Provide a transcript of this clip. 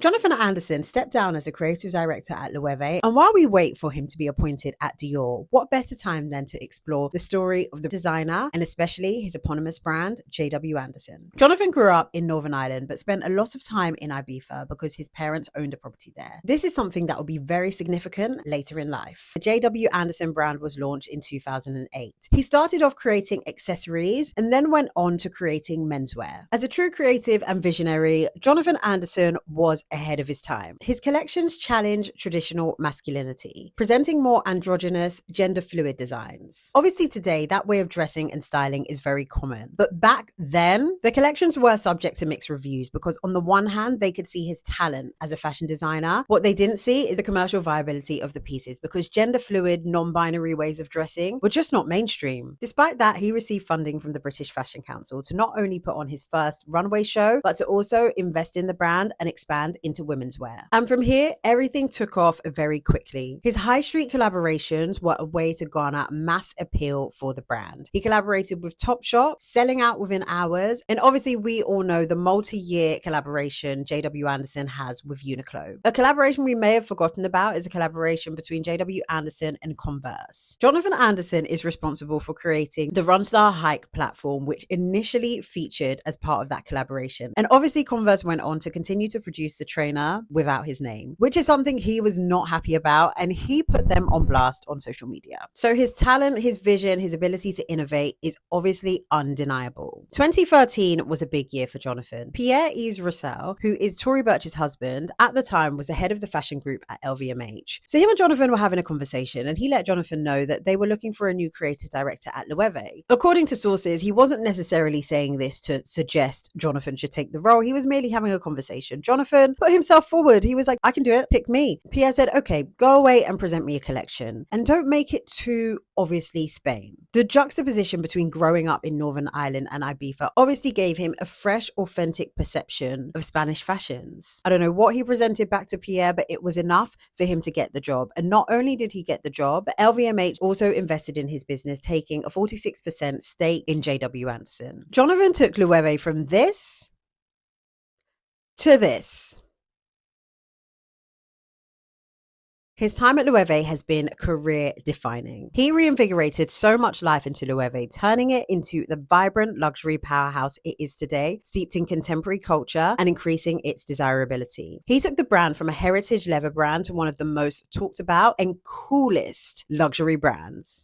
Jonathan Anderson stepped down as a creative director at Loewe, and while we wait for him to be appointed at Dior, what better time than to explore the story of the designer and especially his eponymous brand, JW Anderson. Jonathan grew up in Northern Ireland but spent a lot of time in Ibiza because his parents owned a property there. This is something that will be very significant later in life. The JW Anderson brand was launched in 2008. He started off creating accessories and then went on to creating menswear. As a true creative and visionary, Jonathan Anderson was ahead of his time. His collections challenge traditional masculinity, presenting more androgynous, gender-fluid designs. Obviously today, that way of dressing and styling is very common. But back then, the collections were subject to mixed reviews because on the one hand, they could see his talent as a fashion designer. What they didn't see is the commercial viability of the pieces because gender-fluid, non-binary ways of dressing were just not mainstream. Despite that, he received funding from the British Fashion Council to not only put on his first runway show, but to also invest in the brand and expand into women's wear. And from here, everything took off very quickly. His high street collaborations were a way to garner mass appeal for the brand. He collaborated with Topshop, selling out within hours. And obviously, we all know the multi-year collaboration JW Anderson has with Uniqlo. A collaboration we may have forgotten about is a collaboration between JW Anderson and Converse. Jonathan Anderson is responsible for creating the Runstar Hike platform, which initially featured as part of that collaboration. And obviously, Converse went on to continue to produce the trainer without his name, which is something he was not happy about, and he put them on blast on social media. So his talent, his vision, his ability to innovate is obviously undeniable. 2013 was a big year for Jonathan. Pierre-Yves Roussel, who is Tory Burch's husband, at the time was the head of the fashion group at LVMH. So him and Jonathan were having a conversation, and he let Jonathan know that they were looking for a new creative director at Loewe. According to sources, he wasn't necessarily saying this to suggest Jonathan should take the role. He was merely having a conversation. Jonathan put himself forward. He was like, I can do it. Pick me. Pierre said, okay, go away and present me a collection. And don't make it too obviously Spain. The juxtaposition between growing up in Northern Ireland and Ibiza obviously gave him a fresh, authentic perception of Spanish fashions. I don't know what he presented back to Pierre, but it was enough for him to get the job. And not only did he get the job, but LVMH also invested in his business, taking a 46% stake in JW Anderson. Jonathan took Loewe from this to this. His time at Loewe has been career defining. He reinvigorated so much life into Loewe, turning it into the vibrant luxury powerhouse it is today, steeped in contemporary culture and increasing its desirability. He took the brand from a heritage leather brand to one of the most talked about and coolest luxury brands.